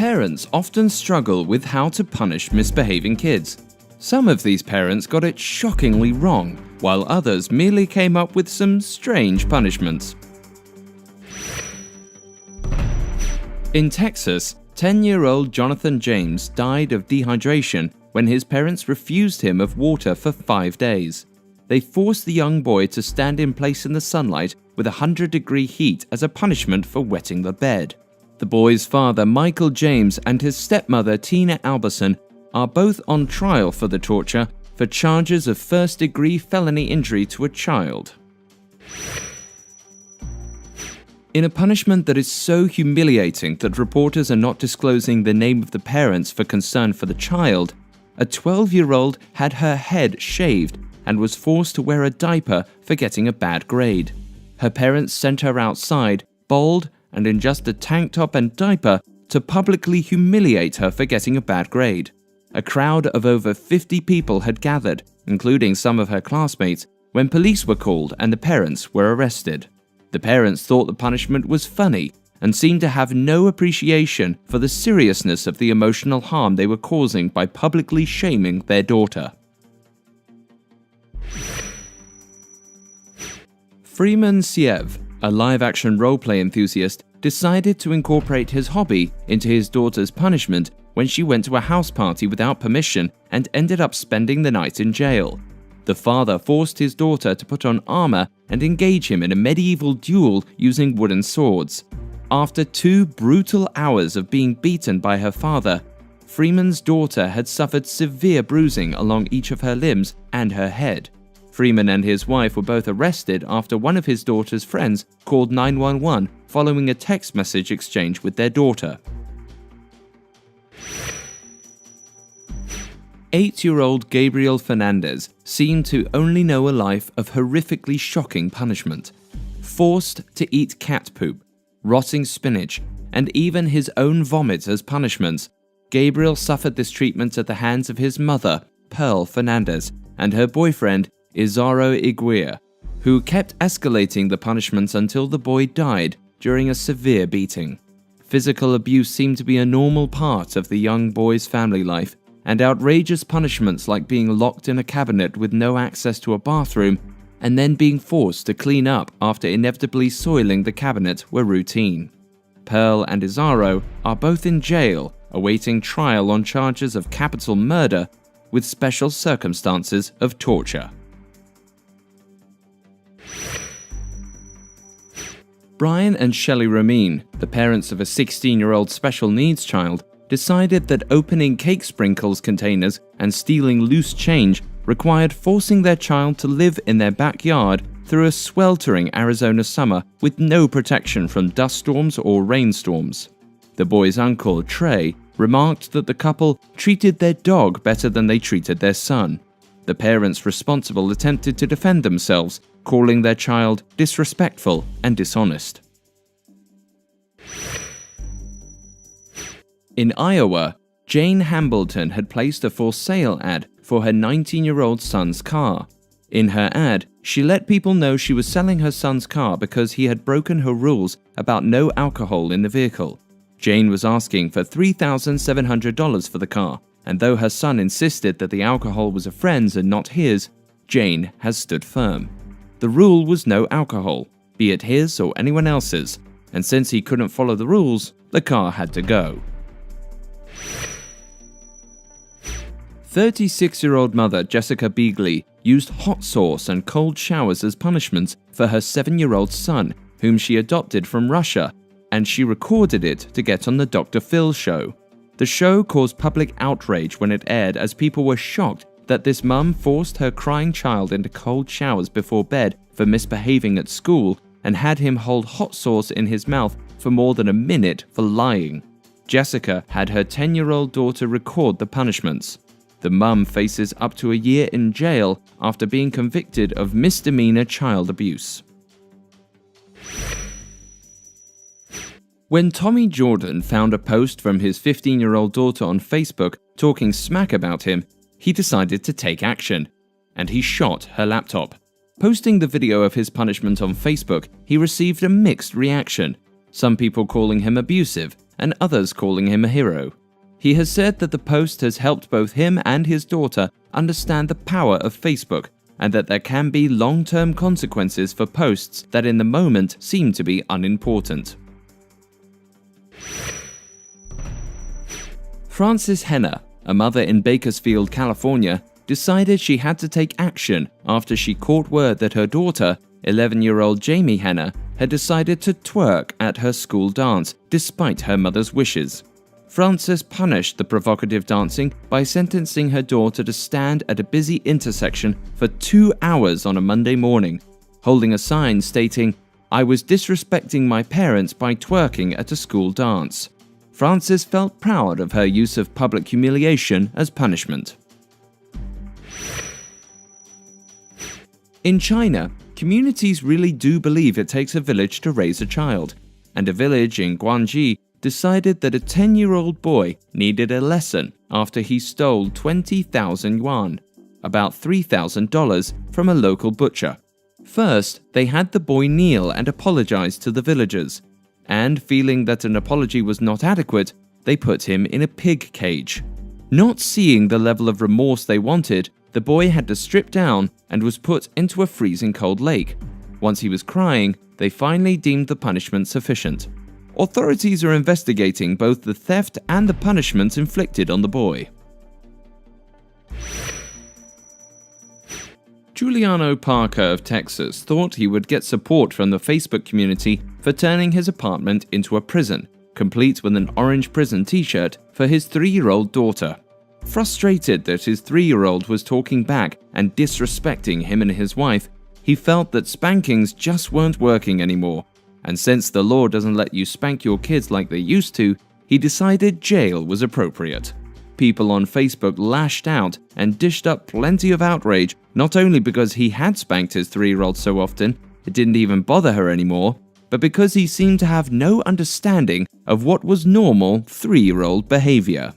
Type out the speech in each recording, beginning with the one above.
Parents often struggle with how to punish misbehaving kids. Some of these parents got it shockingly wrong, while others merely came up with some strange punishments. In Texas, 10-year-old Jonathan James died of dehydration when his parents refused him of water for 5 days. They forced the young boy to stand in place in the sunlight with 100-degree heat as a punishment for wetting the bed. The boy's father, Michael James, and his stepmother, Tina Alberson, are both on trial for the torture for charges of first-degree felony injury to a child. In a punishment that is so humiliating that reporters are not disclosing the name of the parents for concern for the child, a 12-year-old had her head shaved and was forced to wear a diaper for getting a bad grade. Her parents sent her outside, bald and in just a tank top and diaper, to publicly humiliate her for getting a bad grade. A crowd of over 50 people had gathered, including some of her classmates, when police were called and the parents were arrested. The parents thought the punishment was funny and seemed to have no appreciation for the seriousness of the emotional harm they were causing by publicly shaming their daughter. Freeman Siev, a live-action roleplay enthusiast, decided to incorporate his hobby into his daughter's punishment when she went to a house party without permission and ended up spending the night in jail. The father forced his daughter to put on armor and engage him in a medieval duel using wooden swords. After 2 brutal hours of being beaten by her father, Freeman's daughter had suffered severe bruising along each of her limbs and her head. Freeman and his wife were both arrested after one of his daughter's friends called 911 following a text message exchange with their daughter. 8-year-old Gabriel Fernandez seemed to only know a life of horrifically shocking punishment. Forced to eat cat poop, rotting spinach, and even his own vomit as punishments, Gabriel suffered this treatment at the hands of his mother, Pearl Fernandez, and her boyfriend, Izaro Iguia, who kept escalating the punishments until the boy died during a severe beating. Physical abuse seemed to be a normal part of the young boy's family life, and outrageous punishments like being locked in a cabinet with no access to a bathroom and then being forced to clean up after inevitably soiling the cabinet were routine. Pearl and Izaro are both in jail, awaiting trial on charges of capital murder with special circumstances of torture. Brian and Shelley Ramin, the parents of a 16-year-old special needs child, decided that opening cake sprinkles containers and stealing loose change required forcing their child to live in their backyard through a sweltering Arizona summer with no protection from dust storms or rainstorms. The boy's uncle, Trey, remarked that the couple treated their dog better than they treated their son. The parents responsible attempted to defend themselves, calling their child disrespectful and dishonest. In Iowa, Jane Hambleton had placed a for sale ad for her 19-year-old son's car. In her ad, she let people know she was selling her son's car because he had broken her rules about no alcohol in the vehicle. Jane was asking for $3,700 for the car, and though her son insisted that the alcohol was a friend's and not his, Jane has stood firm. The rule was no alcohol, be it his or anyone else's, and since he couldn't follow the rules, the car had to go. 36-year-old mother Jessica Beagley used hot sauce and cold showers as punishments for her 7-year-old son, whom she adopted from Russia, and she recorded it to get on the Dr. Phil show. The show caused public outrage when it aired as people were shocked that this mum forced her crying child into cold showers before bed for misbehaving at school and had him hold hot sauce in his mouth for more than a minute for lying. Jessica had her 10-year-old daughter record the punishments. The mum faces up to a year in jail after being convicted of misdemeanor child abuse. When Tommy Jordan found a post from his 15-year-old daughter on Facebook talking smack about him, he decided to take action, and he shot her laptop. Posting the video of his punishment on Facebook, he received a mixed reaction, some people calling him abusive and others calling him a hero. He has said that the post has helped both him and his daughter understand the power of Facebook, and that there can be long-term consequences for posts that in the moment seem to be unimportant. Frances Henner, a mother in Bakersfield, California, decided she had to take action after she caught word that her daughter, 11-year-old Jamie Henner, had decided to twerk at her school dance despite her mother's wishes. Frances punished the provocative dancing by sentencing her daughter to stand at a busy intersection for 2 hours on a Monday morning, holding a sign stating, "I was disrespecting my parents by twerking at a school dance." Frances felt proud of her use of public humiliation as punishment. In China, communities really do believe it takes a village to raise a child, and a village in Guangxi decided that a 10-year-old boy needed a lesson after he stole 20,000 yuan, about $3,000, from a local butcher. First, they had the boy kneel and apologize to the villagers, and feeling that an apology was not adequate, they put him in a pig cage. Not seeing the level of remorse they wanted, the boy had to strip down and was put into a freezing cold lake. Once he was crying, they finally deemed the punishment sufficient. Authorities are investigating both the theft and the punishment inflicted on the boy. Giuliano Parker of Texas thought he would get support from the Facebook community for turning his apartment into a prison, complete with an orange prison t-shirt for his 3-year-old daughter. Frustrated that his 3-year-old was talking back and disrespecting him and his wife, he felt that spankings just weren't working anymore, and since the law doesn't let you spank your kids like they used to, he decided jail was appropriate. People on Facebook lashed out and dished up plenty of outrage, not only because he had spanked his 3-year-old so often it didn't even bother her anymore, but because he seemed to have no understanding of what was normal 3-year-old behavior.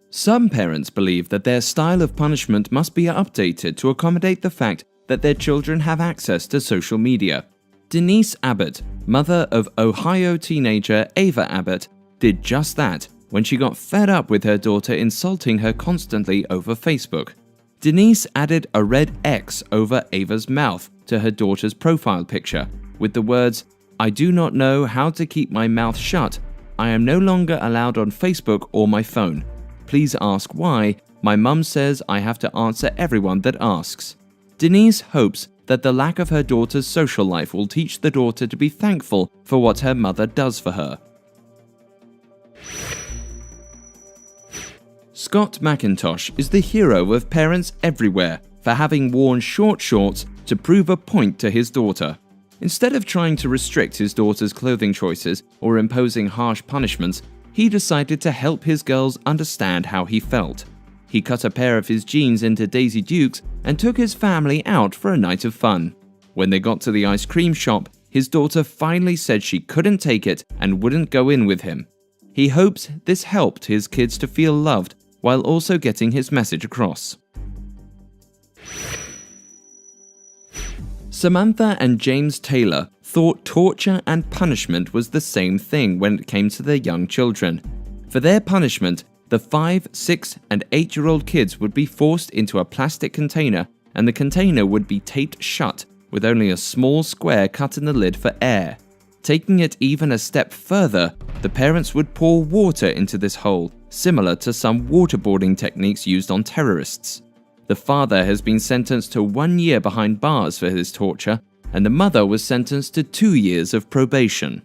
Some parents believe that their style of punishment must be updated to accommodate the fact that their children have access to social media. Denise Abbott, mother of Ohio teenager Ava Abbott, did just that when she got fed up with her daughter insulting her constantly over Facebook. Denise added a red X over Ava's mouth to her daughter's profile picture with the words, "I do not know how to keep my mouth shut. I am no longer allowed on Facebook or my phone. Please ask why. My mum says I have to answer everyone that asks." Denise hopes that the lack of her daughter's social life will teach the daughter to be thankful for what her mother does for her. Scott McIntosh is the hero of parents everywhere for having worn short shorts to prove a point to his daughter. Instead of trying to restrict his daughter's clothing choices or imposing harsh punishments, he decided to help his girls understand how he felt. He cut a pair of his jeans into Daisy Dukes and took his family out for a night of fun. When they got to the ice cream shop, his daughter finally said she couldn't take it and wouldn't go in with him. He hopes this helped his kids to feel loved while also getting his message across. Samantha and James Taylor thought torture and punishment was the same thing when it came to their young children. For their punishment, the 5, 6, and 8-year-old kids would be forced into a plastic container, and the container would be taped shut with only a small square cut in the lid for air. Taking it even a step further, the parents would pour water into this hole, similar to some waterboarding techniques used on terrorists. The father has been sentenced to 1 year behind bars for his torture, and the mother was sentenced to 2 years of probation.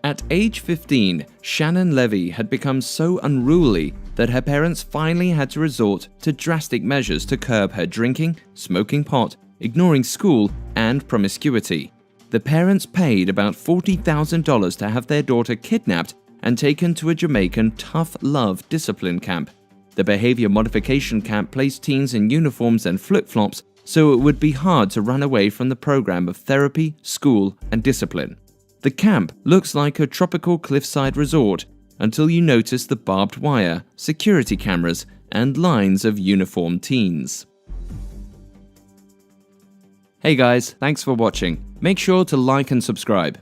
At age 15, Shannon Levy had become so unruly that her parents finally had to resort to drastic measures to curb her drinking, smoking pot, ignoring school, and promiscuity. The parents paid about $40,000 to have their daughter kidnapped and taken to a Jamaican tough love discipline camp. The behavior modification camp placed teens in uniforms and flip-flops so it would be hard to run away from the program of therapy, school, and discipline. The camp looks like a tropical cliffside resort until you notice the barbed wire, security cameras, and lines of uniformed teens. Hey guys, thanks for watching. Make sure to like and subscribe.